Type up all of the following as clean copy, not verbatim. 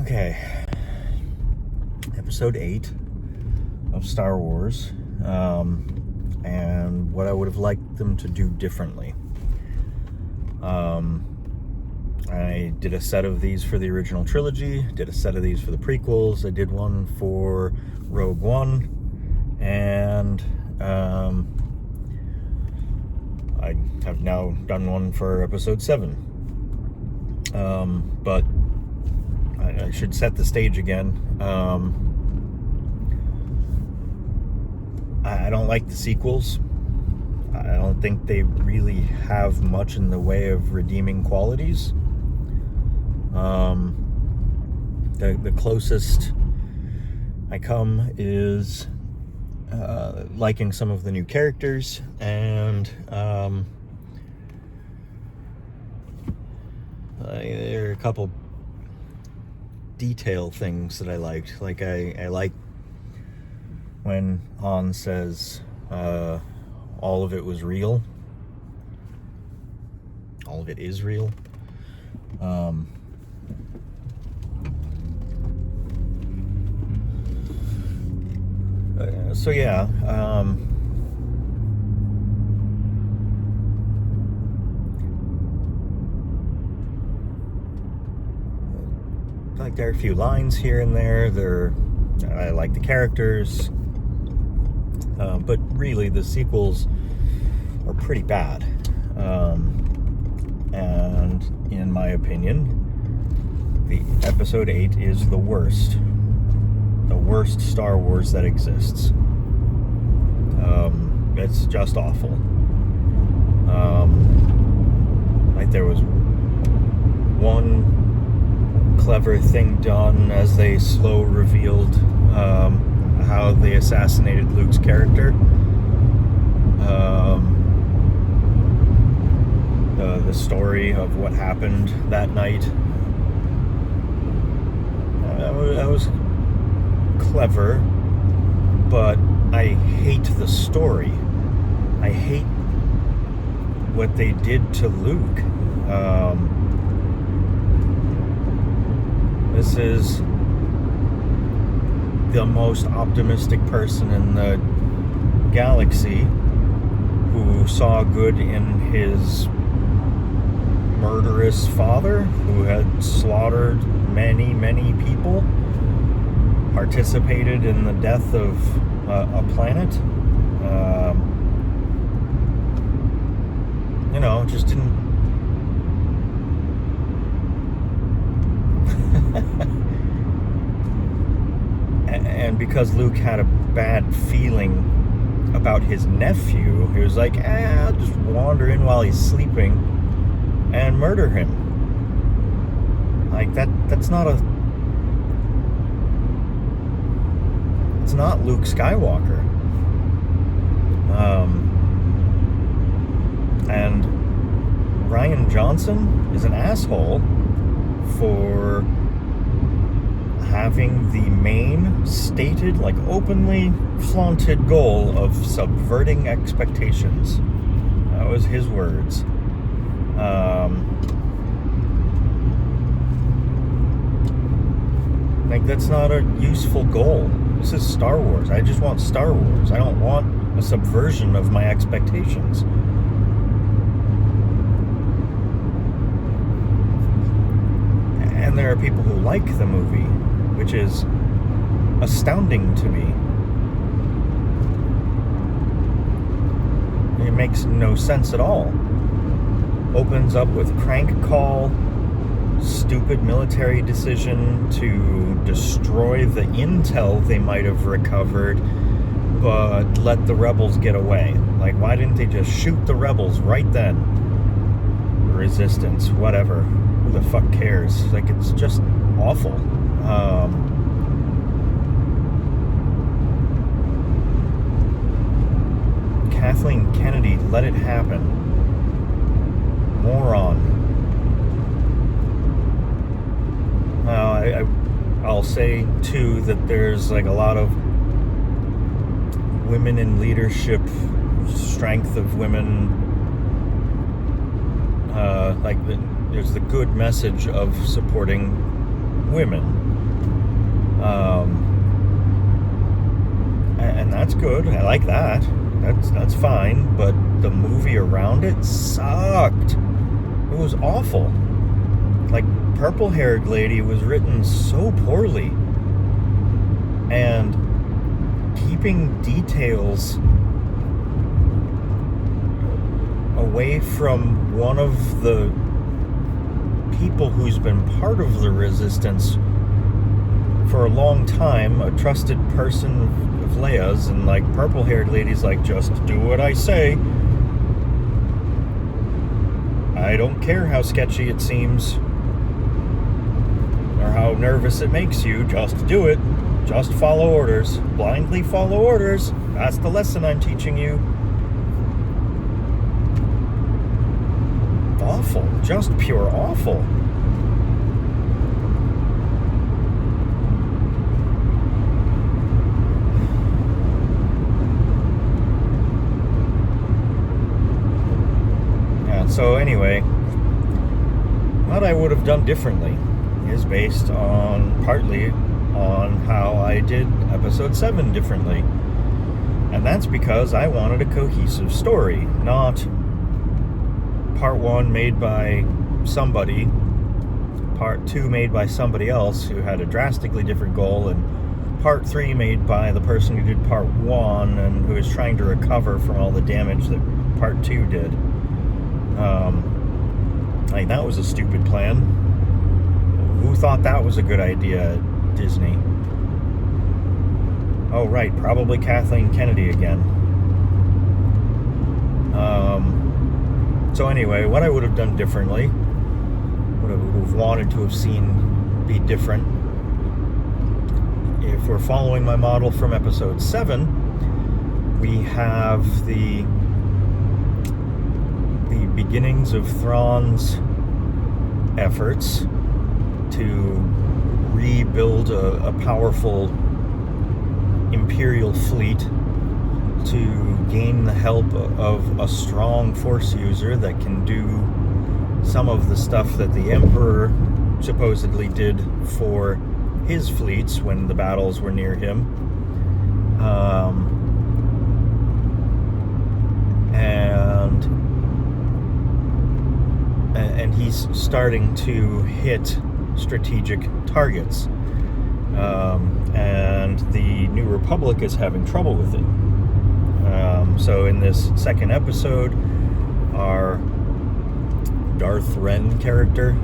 Okay. Episode 8 of Star Wars, and what I would have liked them to do differently. I did a set of these for the original trilogy, did a set of these for the prequels, I did one for Rogue One, and I have now done one for Episode 7. But I should set the stage again. I don't like the sequels. I don't think they really have much in the way of redeeming qualities. The closest I come is liking some of the new characters, and there are a couple detail things that I liked. Like I like when Han says all of it was real. All of it is real. So yeah, like there are a few lines here and there. I like the characters, but really the sequels are pretty bad. And in my opinion, the Episode 8 is the worst Star Wars that exists. It's just awful. Like there was one clever thing done as they slow revealed how they assassinated Luke's character. The story of what happened that night. That was clever, but I hate the story. I hate what they did to Luke. This is the most optimistic person in the galaxy who saw good in his murderous father, who had slaughtered many, many people, participated in the death of a planet. Just didn't. And because Luke had a bad feeling about his nephew, he was like, I'll just wander in while he's sleeping and murder him. Like, that's not it's not Luke Skywalker. And Rian Johnson is an asshole for having the main stated, like openly flaunted goal of subverting expectations. That was his words. Like, that's not a useful goal. This is Star Wars. I just want Star Wars. I don't want a subversion of my expectations. And there are people who like the movie, which is astounding to me. It makes no sense at all. Opens up with crank call, stupid military decision to destroy the intel they might have recovered, but let the rebels get away. Like, why didn't they just shoot the rebels right then? Resistance, whatever. Who the fuck cares? Like, it's just awful. Kathleen Kennedy let it happen. Moron. I'll say too that there's like a lot of women in leadership, strength of women. There's the good message of supporting women. And that's good. I like that. That's fine. But the movie around it sucked. It was awful. Like, purple-haired lady was written so poorly, and keeping details away from one of the people who's been part of the resistance for a long time, a trusted person of Leia's, and like purple-haired lady's like, just do what I say. I don't care how sketchy it seems or how nervous it makes you, just do it. Just follow orders. Blindly follow orders. That's the lesson I'm teaching you. Awful. Just pure awful. Yeah, so anyway, what I would have done differently is based on partly on how I did episode 7 differently. And that's because I wanted a cohesive story, not part 1 made by somebody, part 2 made by somebody else who had a drastically different goal, and part 3 made by the person who did part 1 and who is trying to recover from all the damage that part 2 did. Like, that was a stupid plan. Who thought that was a good idea at Disney? Oh, right, probably Kathleen Kennedy again. So anyway, what I would have done differently, what I would have wanted to have seen be different, if we're following my model from episode 7, we have the beginnings of Thrawn's efforts to rebuild a powerful Imperial fleet, to gain the help of a strong Force user that can do some of the stuff that the Emperor supposedly did for his fleets when the battles were near him. And he's starting to hit strategic targets. And the New Republic is having trouble with it. So in this second episode, our Darth Ren character,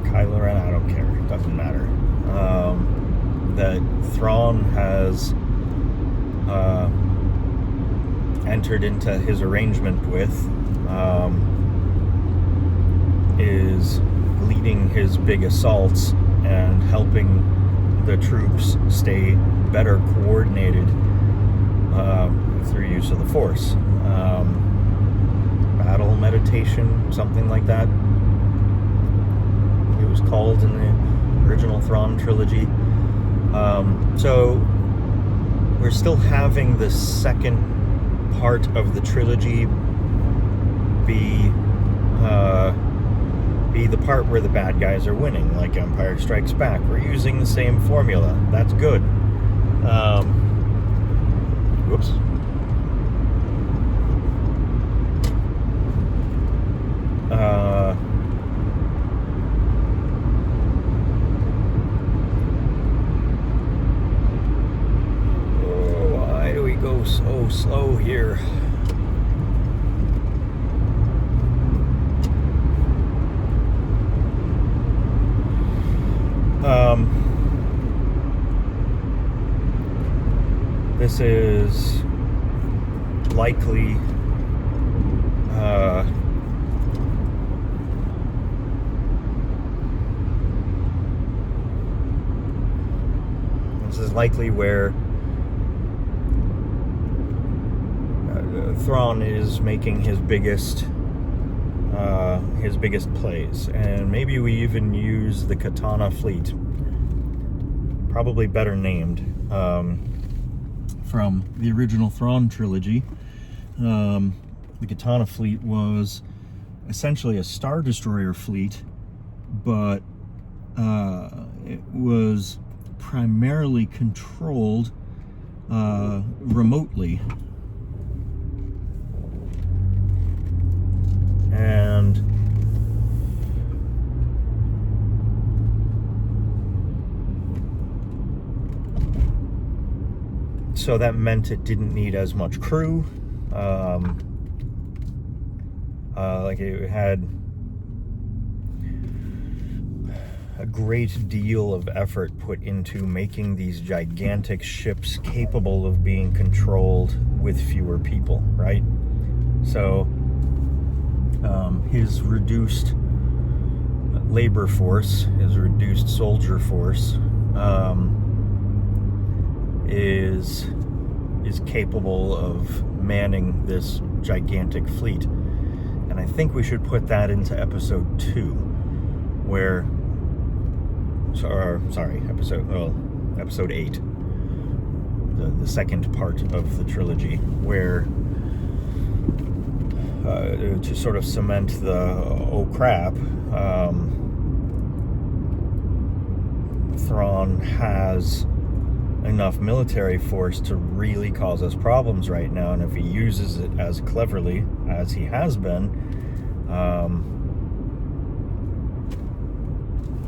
Kylo Ren, I don't care, it doesn't matter, that Thrawn has entered into his arrangement with, is leading his big assaults and helping the troops stay better coordinated through use of the Force. Battle meditation, something like that, it was called in the original Thrawn trilogy. So we're still having the second part of the trilogy be the part where the bad guys are winning, like Empire Strikes Back. We're using the same formula. That's good. Whoops. Why do we go so slow here? This is likely where Thrawn is making his biggest plays, and maybe we even use the Katana fleet, probably better named, from the original Thrawn trilogy. The Katana fleet was essentially a Star Destroyer fleet, but it was primarily controlled remotely. And so that meant it didn't need as much crew. Like it had a great deal of effort put into making these gigantic ships capable of being controlled with fewer people, right? So his reduced labor force, his reduced soldier force, is capable of manning this gigantic fleet. And I think we should put that into episode 2, where episode 8, the second part of the trilogy, where to sort of cement the oh crap, Thrawn has enough military force to really cause us problems right now, and if he uses it as cleverly as he has been,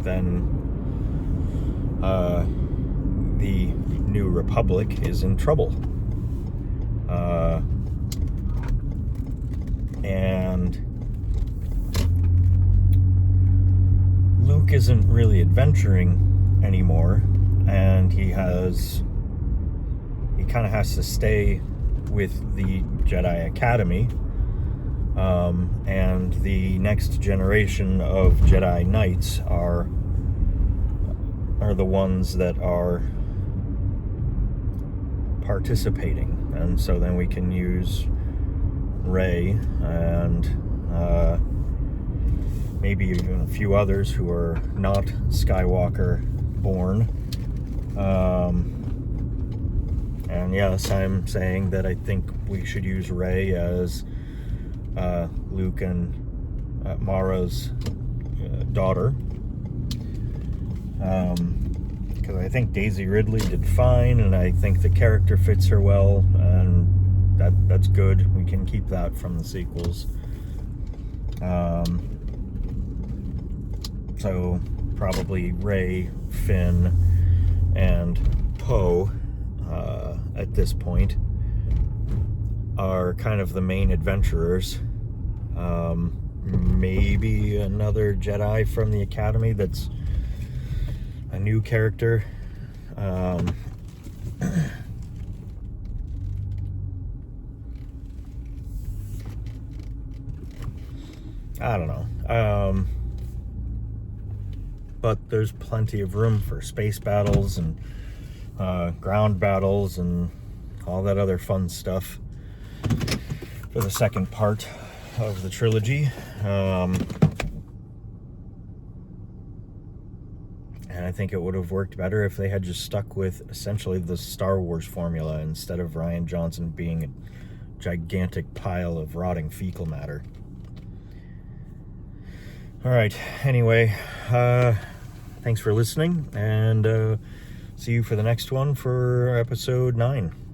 then the New Republic is in trouble. And Luke isn't really adventuring anymore, and he kind of has to stay with the Jedi Academy, and the next generation of Jedi Knights are the ones that are participating, and so then we can use Rey and maybe even a few others who are not Skywalker born. And yes, I'm saying that I think we should use Rey as Luke and Mara's daughter, because I think Daisy Ridley did fine, and I think the character fits her well, and that's good. We can keep that from the sequels. So probably Rey, Finn, and Poe at this point are kind of the main adventurers. Maybe another Jedi from the Academy that's a new character. I don't know. But there's plenty of room for space battles and ground battles and all that other fun stuff for the second part of the trilogy. And I think it would have worked better if they had just stuck with essentially the Star Wars formula instead of Rian Johnson being a gigantic pile of rotting fecal matter. All right, anyway, thanks for listening, and see you for the next one for episode 9.